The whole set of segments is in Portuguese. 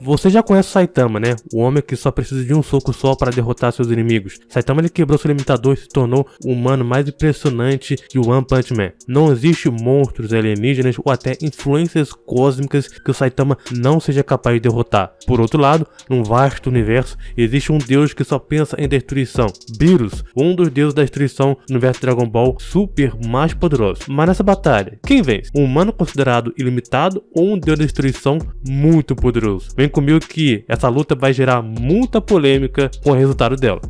Você já conhece o Saitama, né? O homem que só precisa de um soco só para derrotar seus inimigos. Saitama ele quebrou seu limitador e se tornou o humano mais impressionante de One Punch Man. Não existe monstros alienígenas ou até influências cósmicas que o Saitama não seja capaz de derrotar. Por outro lado, num vasto universo, existe um deus que só pensa em destruição. Beerus, um dos deuses da destruição no universo Dragon Ball super mais poderoso. Mas nessa batalha, quem vence? Um humano considerado ilimitado ou um deus da destruição muito poderoso? Vem comigo que essa luta vai gerar muita polêmica com o resultado dela.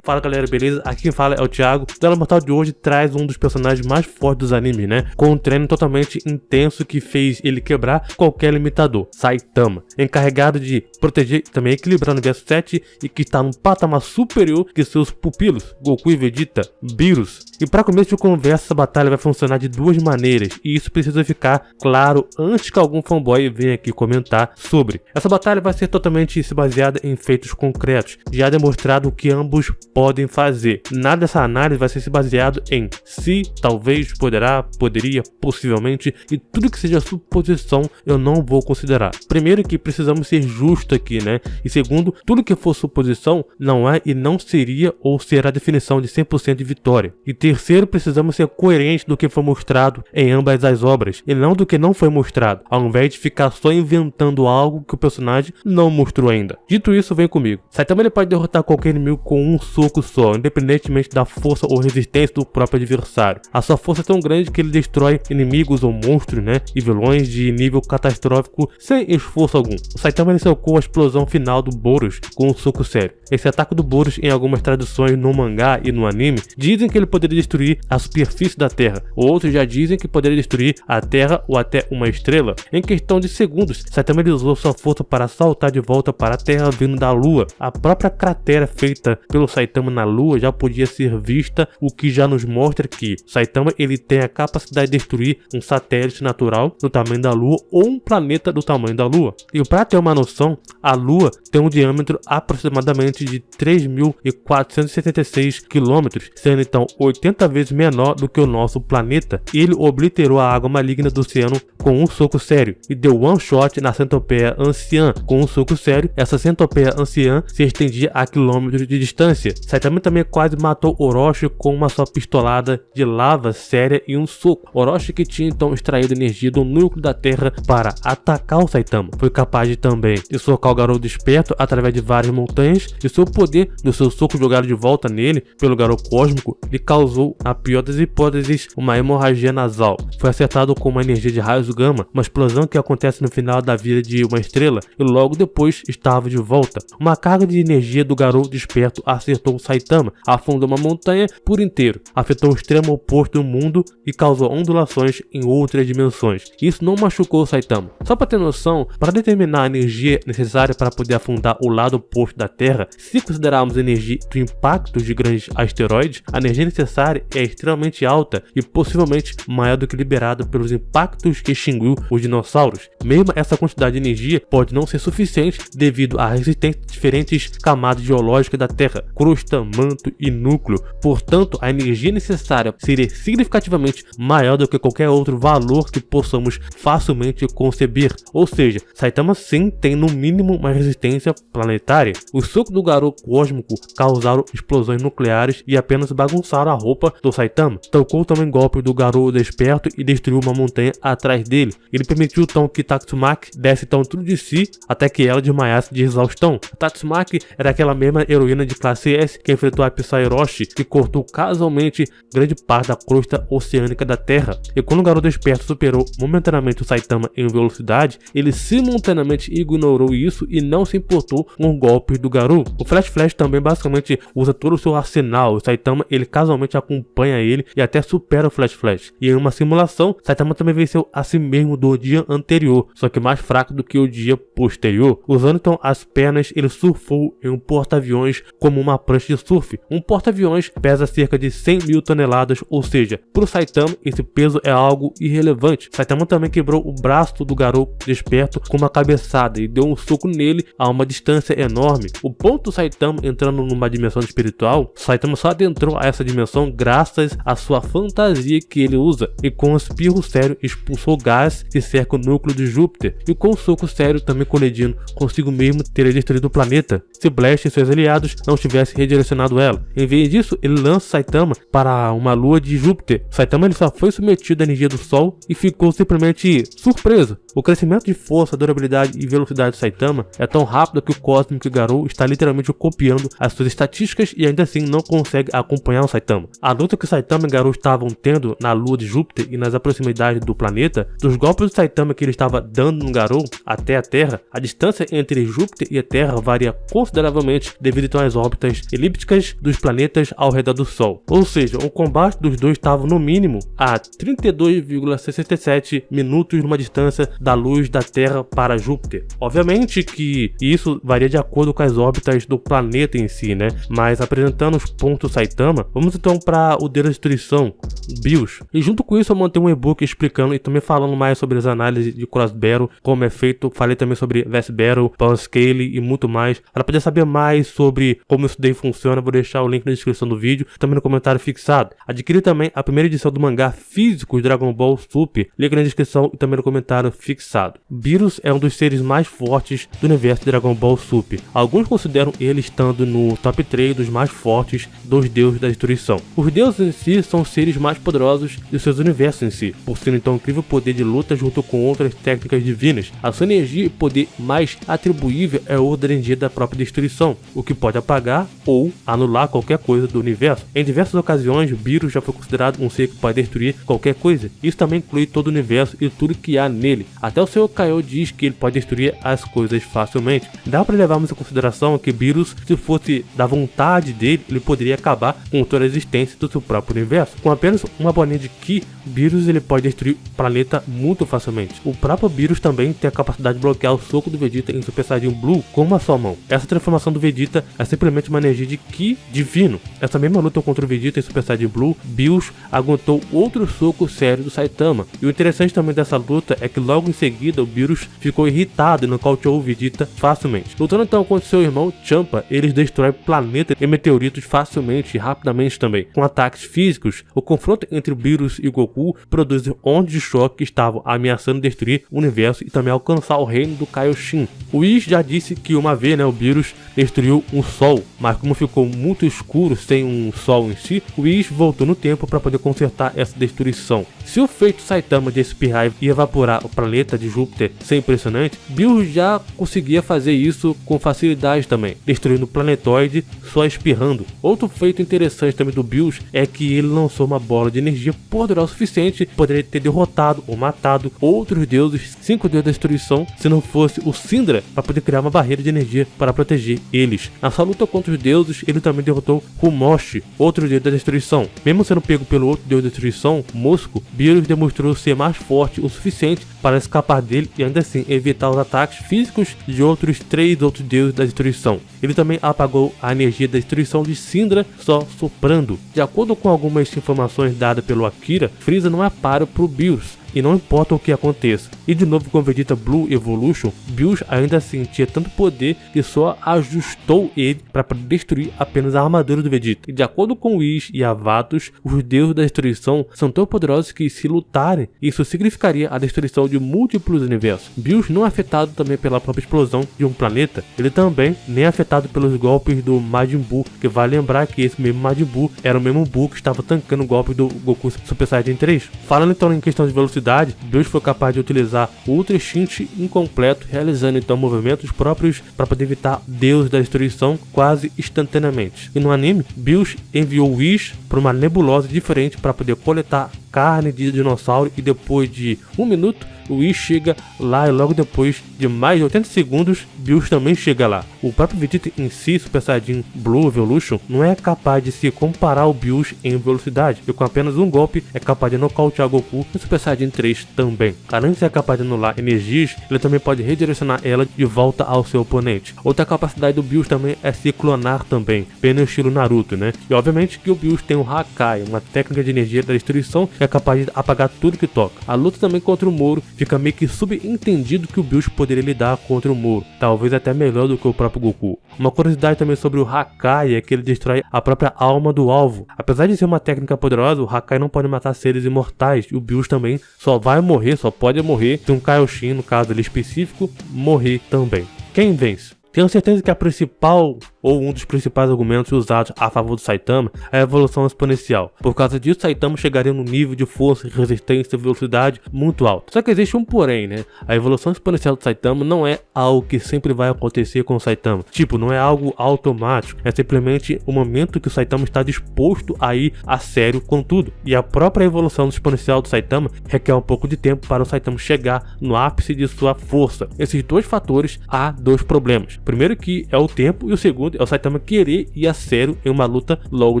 Fala galera, beleza? Aqui quem fala é o Thiago. O Duelo Mortal de hoje traz um dos personagens mais fortes dos animes, né? Com um treino totalmente intenso que fez ele quebrar qualquer limitador. Saitama, encarregado de proteger e também equilibrar o universo 7 e que está num patamar superior que seus pupilos, Goku e Vegeta, Beerus. E para começo de conversa, essa batalha vai funcionar de duas maneiras e isso precisa ficar claro antes que algum fanboy venha aqui comentar sobre. Essa batalha vai ser totalmente baseada em feitos concretos, já demonstrado o que ambos podem fazer. Nada dessa análise vai ser baseado em se, talvez, poderá, poderia, possivelmente, e tudo que seja suposição eu não vou considerar. Primeiro que precisamos ser justos aqui, né? E segundo, tudo que for suposição não é e não seria ou será definição de 100% de vitória. E terceiro, precisamos ser coerentes do que foi mostrado em ambas as obras e não do que não foi mostrado, ao invés de ficar só inventando algo que o personagem não mostrou ainda. Dito isso, vem comigo. Saitama ele pode derrotar qualquer inimigo com um soco só, independentemente da força ou resistência do próprio adversário. A sua força é tão grande que ele destrói inimigos ou monstros, né, e vilões de nível catastrófico sem esforço algum. O Saitama ele socou a explosão final do Boros com um soco sério. Esse ataque do Boros, em algumas traduções no mangá e no anime, dizem que ele poderia destruir a superfície da Terra. Outros já dizem que poderia destruir a Terra ou até uma estrela. Em questão de segundos, Saitama ele usou sua força para saltar de volta para a Terra vindo da Lua. A própria cratera feita pelo Saitama na Lua já podia ser vista, o que já nos mostra que Saitama ele tem a capacidade de destruir um satélite natural do tamanho da Lua ou um planeta do tamanho da Lua. E para ter uma noção, a Lua tem um diâmetro aproximadamente de 3.476 km, sendo então 80 vezes menor do que o nosso planeta. Ele obliterou a água maligna do oceano com um soco sério e deu one shot na centopeia anciã com um soco sério. Essa centopeia anciã se estendia a quilômetros de distância. Saitama também quase matou Orochi com uma só pistolada de lava séria e um soco. Orochi, que tinha então extraído energia do núcleo da Terra para atacar o Saitama, foi capaz de também de socar o Garou Desperto através de várias montanhas, e seu poder do seu soco jogado de volta nele pelo Garou Cósmico lhe causou, na pior das hipóteses, uma hemorragia nasal. Foi acertado com uma energia de raios gama, uma explosão que acontece no final da vida de uma estrela e logo depois estava de volta. Uma carga de energia do Garou Desperto acertou o Saitama, afundou uma montanha por inteiro, afetou o extremo oposto do mundo e causou ondulações em outras dimensões. Isso não machucou o Saitama. Só para ter noção, para determinar a energia necessária para poder afundar o lado oposto da Terra, se considerarmos a energia do impacto de grandes asteroides, a energia necessária é extremamente alta e possivelmente maior do que liberada pelos impactos que extinguiu os dinossauros. Mesmo essa quantidade de energia pode não ser suficiente devido à resistência de diferentes camadas geológicas da Terra, crosta, manto e núcleo. Portanto, a energia necessária seria significativamente maior do que qualquer outro valor que possamos facilmente conceber. Ou seja, Saitama sim tem no mínimo uma resistência planetária. Os socos do Garou Cósmico causaram explosões nucleares e apenas bagunçaram a roupa do Saitama. Tocou também golpe do Garou Desperto e destruiu uma montanha atrás dele. Ele permitiu então que Tatsumaki desse então tudo de si até que ela desmaiasse de exaustão. Tatsumaki era aquela mesma heroína de classe S que enfrentou a Psy Orochi, que cortou casualmente grande parte da crosta oceânica da Terra. E quando o Garou Desperto superou momentaneamente o Saitama em velocidade, ele simultaneamente ignorou isso e não se importou com os golpes do Garou. O Flash também basicamente usa todo o seu arsenal. O Saitama ele casualmente acompanha ele e até supera o Flash. E em uma simulação, Saitama também venceu a si mesmo do dia anterior, só que mais fraco do que o dia posterior. Usando então as pernas, ele surfou em um porta-aviões como uma prancha prancha de surf. Um porta-aviões pesa cerca de 100 mil toneladas, ou seja, para o Saitama esse peso é algo irrelevante. Saitama também quebrou o braço do garoto desperto com uma cabeçada e deu um soco nele a uma distância enorme. O ponto do Saitama entrando numa dimensão espiritual, Saitama só adentrou a essa dimensão graças à sua fantasia que ele usa, e com um espirro sério expulsou gás que cerca o núcleo de Júpiter, e com um soco sério também colidindo consigo mesmo teria destruído o planeta se Blast e seus aliados não tivessem redirecionado ela. Em vez disso, ele lança Saitama para uma lua de Júpiter. Saitama ele só foi submetido à energia do Sol e ficou simplesmente surpreso. O crescimento de força, durabilidade e velocidade de Saitama é tão rápido que o Cosmic Garou está literalmente copiando as suas estatísticas e ainda assim não consegue acompanhar o Saitama. A luta que Saitama e Garou estavam tendo na lua de Júpiter e nas proximidades do planeta, dos golpes de Saitama que ele estava dando no Garou até a Terra, a distância entre Júpiter e a Terra varia consideravelmente devido às órbitas elípticas dos planetas ao redor do Sol. Ou seja, o combate dos dois estava no mínimo a 32,67 minutos numa distância da luz da Terra para Júpiter. Obviamente que isso varia de acordo com as órbitas do planeta em si, né? Mas apresentando os pontos Saitama, vamos então para o Deus da Destruição, BIOS. E junto com isso eu montei um e-book explicando e também falando mais sobre as análises de Cross Battle, como é feito. Falei também sobre Vast Battle, Power Scale e muito mais. Para poder saber mais sobre como isso daí funciona, vou deixar o link na descrição do vídeo, também no comentário fixado. Adquiri também a primeira edição do mangá físico de Dragon Ball Super, link na descrição e também no comentário fixado. Beerus é um dos seres mais fortes do universo de Dragon Ball Super. Alguns consideram ele estando no top 3 dos mais fortes dos deuses da destruição. Os deuses em si são os seres mais poderosos de seus universos em si, por ser então um incrível poder de luta junto com outras técnicas divinas. A sua energia e poder mais atribuível é o da energia da própria destruição, o que pode apagar ou anular qualquer coisa do universo. Em diversas ocasiões, Beerus já foi considerado um ser que pode destruir qualquer coisa. Isso também inclui todo o universo e tudo que há nele. Até o Senhor Kaiô diz que ele pode destruir as coisas facilmente. Dá para levarmos em consideração que Beerus, se fosse da vontade dele, ele poderia acabar com toda a existência do seu próprio universo. Com apenas uma bolinha de Ki, Beerus ele pode destruir o planeta muito facilmente. O próprio Beerus também tem a capacidade de bloquear o soco do Vegeta em Super Saiyajin Blue com uma só mão. Essa transformação do Vegeta é simplesmente uma energia de Ki divino. Essa mesma luta contra o Vegeta em Super Saiyajin Blue, Beerus aguentou outro soco sério do Saitama. E o interessante também dessa luta é que logo em seguida o Beerus ficou irritado e nocauteou o Vegeta facilmente. Lutando então contra seu irmão Champa, eles destroem planetas e meteoritos facilmente e rapidamente também. Com ataques físicos, o confronto entre o Beerus e o Goku produz ondas de choque que estavam ameaçando destruir o universo e também alcançar o reino do Kaioshin. O Whis já disse que uma vez, o Beerus destruiu um sol, mas como ficou muito escuro sem um sol em si, o Whis voltou no tempo para poder consertar essa destruição. Se o feito Saitama de espirrar e evaporar o planeta de Júpiter ser impressionante, Beerus já conseguia fazer isso com facilidade também, destruindo o planetoide só espirrando. Outro feito interessante também do Beerus é que ele lançou uma bola de energia poderosa o suficiente para poder ter derrotado ou matado outros deuses, 5 deuses da destruição, se não fosse o Syndra para poder criar uma barreira de energia para proteger eles. Na sua luta contra os deuses, ele também derrotou Humoshi, outro deus da destruição. Mesmo sendo pego pelo outro deus da destruição, Mosco, Beerus demonstrou ser mais forte o suficiente para escapar dele e ainda assim evitar os ataques físicos de outros 3 outros deuses da destruição. Ele também apagou a energia da destruição de Syndra só soprando. De acordo com algumas informações dadas pelo Akira, Frieza não é páreo para o Beerus. E não importa o que aconteça. E de novo com Vegeta Blue Evolution, Beerus ainda assim tinha tanto poder que só ajustou ele para destruir apenas a armadura do Vegeta. E de acordo com Whis e Avatos, os deuses da destruição são tão poderosos que se lutarem, isso significaria a destruição de múltiplos universos. Beerus não é afetado também pela própria explosão de um planeta, ele também nem é afetado pelos golpes do Majin Buu, que vale lembrar que esse mesmo Majin Buu era o mesmo Buu que estava tancando o golpe do Goku Super Saiyajin 3. Falando então em questão de velocidade, Beerus foi capaz de utilizar o Ultra Instinct incompleto, realizando então movimentos próprios para poder evitar deuses da destruição quase instantaneamente. E no anime, Beerus enviou Whis para uma nebulosa diferente para poder coletar carne de dinossauro e depois de 1 minuto o Whis chega lá e logo depois de mais de 80 segundos, Bills também chega lá. O próprio Vegeta em si, Super Saiyajin Blue Evolution, não é capaz de se comparar ao Bills em velocidade, e com apenas um golpe é capaz de nocautear Goku e Super Saiyajin 3 também. Além de ser capaz de anular energias, ele também pode redirecionar ela de volta ao seu oponente. Outra capacidade do Bills também é se clonar também, bem no estilo Naruto, né? E obviamente que o Bills tem o Hakai, uma técnica de energia da destruição que é capaz de apagar tudo que toca. A luta também contra o Moro fica meio que subentendido que o Bills poderia lidar contra o Moro, talvez até melhor do que o próprio Goku. Uma curiosidade também sobre o Hakai é que ele destrói a própria alma do alvo. Apesar de ser uma técnica poderosa, o Hakai não pode matar seres imortais, e o Bills também só pode morrer se um Kaioshin, no caso ali específico, morrer também. Quem vence? Tenho certeza que a principal ou um dos principais argumentos usados a favor do Saitama é a evolução exponencial. Por causa disso, Saitama chegaria num nível de força, resistência e velocidade muito alto. Só que existe um porém, né? A evolução exponencial do Saitama não é algo que sempre vai acontecer com o Saitama. Tipo, não é algo automático. É simplesmente o momento que o Saitama está disposto a ir a sério com tudo. E a própria evolução exponencial do Saitama requer um pouco de tempo para o Saitama chegar no ápice de sua força. Esses dois fatores, há dois problemas. Primeiro que é o tempo, e o segundo é o Saitama querer ir a sério em uma luta logo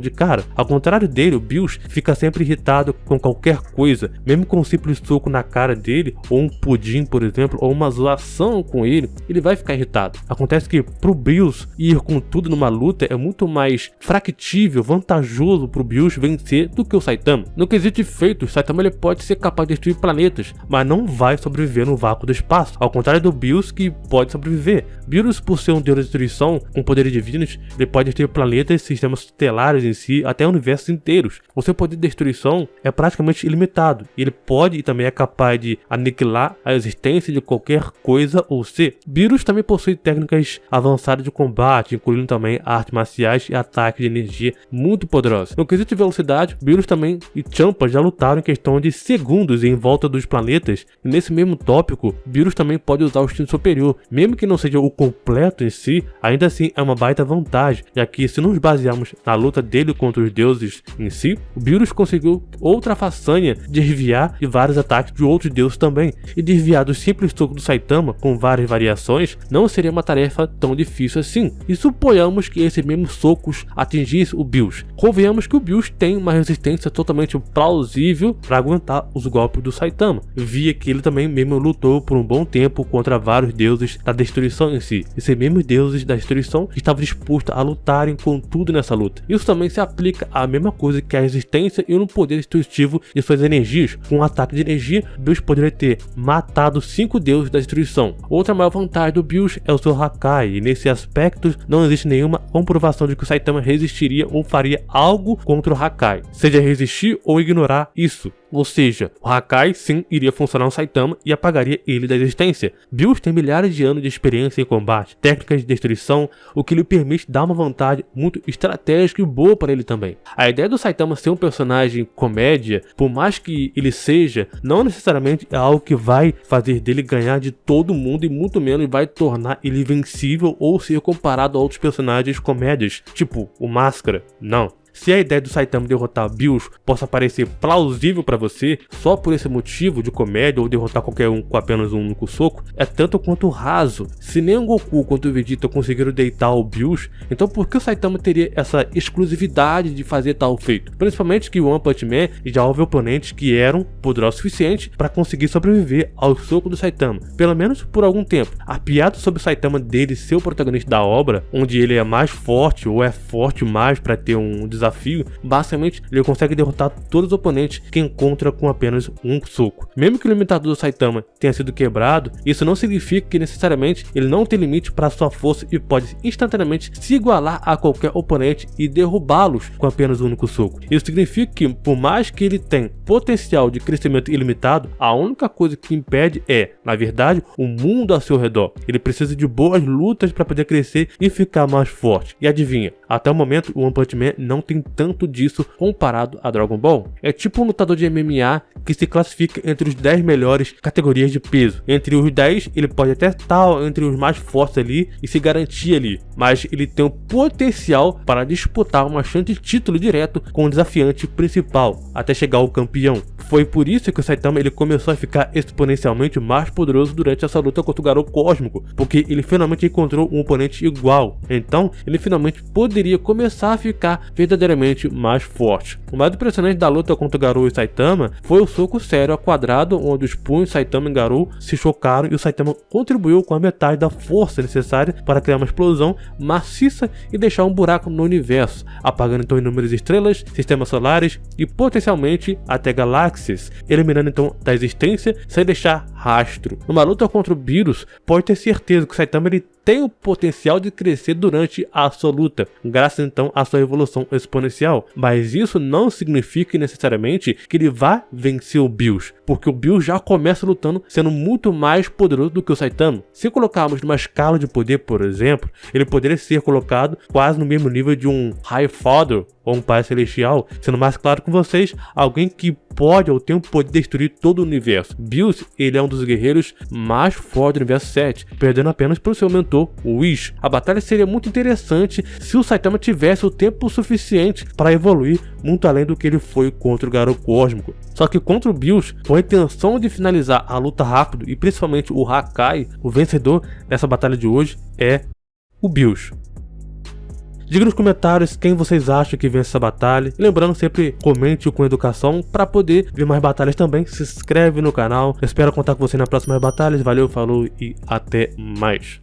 de cara. Ao contrário dele, o Bills fica sempre irritado com qualquer coisa, mesmo com um simples soco na cara dele, ou um pudim, por exemplo, ou uma zoação com ele vai ficar irritado. Acontece que pro Bills ir com tudo numa luta é muito mais factível, vantajoso pro Bills vencer do que o Saitama. No quesito de feitos, o Saitama ele pode ser capaz de destruir planetas, mas não vai sobreviver no vácuo do espaço, ao contrário do Bills que pode sobreviver. Bills, por ser um deus da destruição com poderes divinos, ele pode destruir planetas, sistemas estelares em si, até universos inteiros. O seu poder de destruição é praticamente ilimitado, e ele pode e também é capaz de aniquilar a existência de qualquer coisa ou ser. Beerus também possui técnicas avançadas de combate, incluindo também artes marciais e ataques de energia muito poderosos. No quesito de velocidade, Beerus também e Champa já lutaram em questão de segundos em volta dos planetas, e nesse mesmo tópico, Beerus também pode usar o instinto superior, mesmo que não seja o completo em si, ainda assim é uma baita vantagem, já que se nos basearmos na luta dele contra os deuses em si, o Beerus conseguiu outra façanha de desviar de vários ataques de outros deuses também, e desviar do simples soco do Saitama com várias variações não seria uma tarefa tão difícil assim. E suponhamos que esses mesmos socos atingissem o Bills. Convenhamos que o Bills tem uma resistência totalmente plausível para aguentar os golpes do Saitama, via que ele também mesmo lutou por um bom tempo contra vários deuses da destruição em si. Esses mesmos deuses da destruição estavam dispostos a lutarem com tudo nessa luta. Isso também se aplica à mesma coisa que a resistência e no poder destrutivo de suas energias. Com um ataque de energia, Bills poderia ter matado 5 deuses da destruição. Outra maior vantagem do Bills é o seu Hakai, e nesse aspecto não existe nenhuma comprovação de que o Saitama resistiria ou faria algo contra o Hakai, seja resistir ou ignorar isso. Ou seja, o Hakai sim iria funcionar no Saitama e apagaria ele da existência. Bills tem milhares de anos de experiência em combate, técnicas de destruição, o que lhe permite dar uma vantagem muito estratégica e boa para ele também. A ideia do Saitama ser um personagem comédia, por mais que ele seja, não necessariamente é algo que vai fazer dele ganhar de todo mundo e muito menos vai tornar ele invencível ou ser comparado a outros personagens comédias, tipo o Máscara. Não. Se a ideia do Saitama derrotar Bills possa parecer plausível para você, só por esse motivo de comédia ou derrotar qualquer um com apenas um único soco, é tanto quanto raso. Se nem o Goku quanto o Vegeta conseguiram deitar o Bills, então por que o Saitama teria essa exclusividade de fazer tal feito? Principalmente que o One Punch Man já houve oponentes que eram poderosos o suficiente para conseguir sobreviver ao soco do Saitama, pelo menos por algum tempo. A piada sobre o Saitama dele ser o protagonista da obra, onde ele é mais forte ou é forte mais para ter um desafio, basicamente ele consegue derrotar todos os oponentes que encontra com apenas um soco. Mesmo que o limitador do Saitama tenha sido quebrado, isso não significa que necessariamente ele não tem limite para sua força e pode instantaneamente se igualar a qualquer oponente e derrubá-los com apenas um único soco. Isso significa que, por mais que ele tenha potencial de crescimento ilimitado, a única coisa que impede é, na verdade, o mundo ao seu redor. Ele precisa de boas lutas para poder crescer e ficar mais forte. E adivinha, até o momento o One Punch Man não tem tem tanto disso comparado a Dragon Ball. É tipo um lutador de MMA que se classifica entre os 10 melhores categorias de peso. Entre os 10, ele pode até estar entre os mais fortes ali e se garantir ali, mas ele tem o potencial para disputar uma chance de título direto com o desafiante principal, até chegar ao campeão. Foi por isso que o Saitama ele começou a ficar exponencialmente mais poderoso durante essa luta contra o Garou Cósmico, porque ele finalmente encontrou um oponente igual. Então, ele finalmente poderia começar a ficar verdadeiramente mais forte. O mais impressionante da luta contra o Garou e Saitama foi o soco sério ao quadrado, onde os punhos Saitama e Garou se chocaram e o Saitama contribuiu com a metade da força necessária para criar uma explosão maciça e deixar um buraco no universo, apagando então inúmeras estrelas, sistemas solares e potencialmente até galáxias, eliminando então da existência sem deixar rastro. Numa luta contra o Beerus, pode ter certeza que o Saitama ele tem o potencial de crescer durante a sua luta, graças então à sua evolução exponencial, mas isso não significa necessariamente que ele vá vencer o Beerus, porque o Beerus já começa lutando sendo muito mais poderoso do que o Saitama. Se colocarmos numa escala de poder, por exemplo, ele poderia ser colocado quase no mesmo nível de um High Father ou um Pai Celestial, sendo mais claro com vocês, alguém que pode ou tem o poder de destruir todo o universo. Beerus, ele é um dos guerreiros mais fortes do universo 7, perdendo apenas para o seu mentor, o Whis. A batalha seria muito interessante se o Saitama tivesse o tempo suficiente para evoluir muito além do que ele foi contra o Garou Cósmico. Só que contra o Beerus, com a intenção de finalizar a luta rápido e principalmente o Hakai, o vencedor dessa batalha de hoje é o Beerus. Diga nos comentários quem vocês acham que vence essa batalha. E lembrando, sempre comente com educação para poder ver mais batalhas também. Se inscreve no canal. Eu espero contar com você nas próximas batalhas. Valeu, falou e até mais.